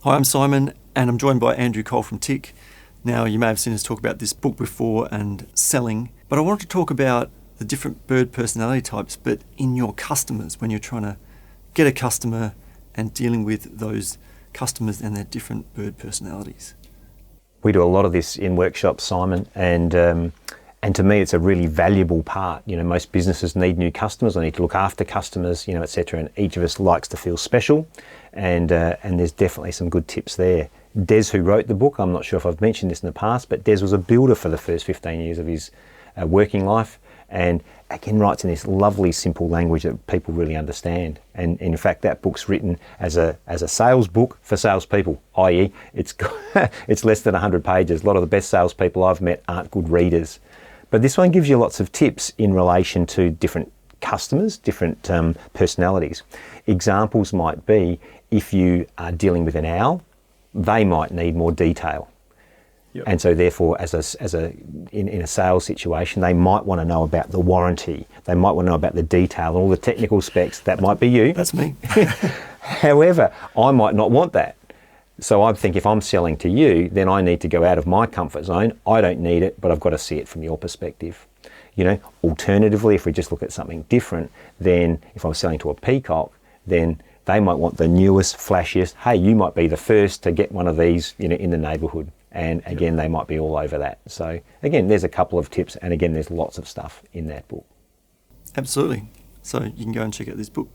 Hi, I'm Simon, and I'm joined by Andrew Cole from TIC. Now, you may have seen us talk about this book before and selling, but I wanted to talk about the different bird personality types, but in your customers, when you're trying to get a customer and dealing with those customers and their different bird personalities. We do a lot of this in workshops, Simon, and to me it's a really valuable part. You know, most businesses need new customers, they need to look after customers, etc. And each of us likes to feel special, and there's definitely some good tips there. Des, who wrote the book, I'm not sure if I've mentioned this in the past, but Des was a builder for the first 15 years of his working life, and again writes in this lovely simple language that people really understand. And in fact that book's written as a sales book for salespeople, i.e. it's less than 100 pages. A lot of the best salespeople I've met aren't good readers. But this one gives you lots of tips in relation to different customers, different personalities. Examples might be, if you are dealing with an owl, they might need more detail. Yep. And so therefore, in a sales situation, they might want to know about the warranty. They might want to know about the detail and all the technical specs. That might be you. That's me. However, I might not want that. So I think if I'm selling to you, then I need to go out of my comfort zone. I don't need it, but I've got to see it from your perspective. Alternatively, if we just look at something different, then if I'm selling to a peacock, then they might want the newest, flashiest. Hey, you might be the first to get one of these, in the neighbourhood. And again, They might be all over that. So again, there's a couple of tips, and again, there's lots of stuff in that book. Absolutely. So you can go and check out this book.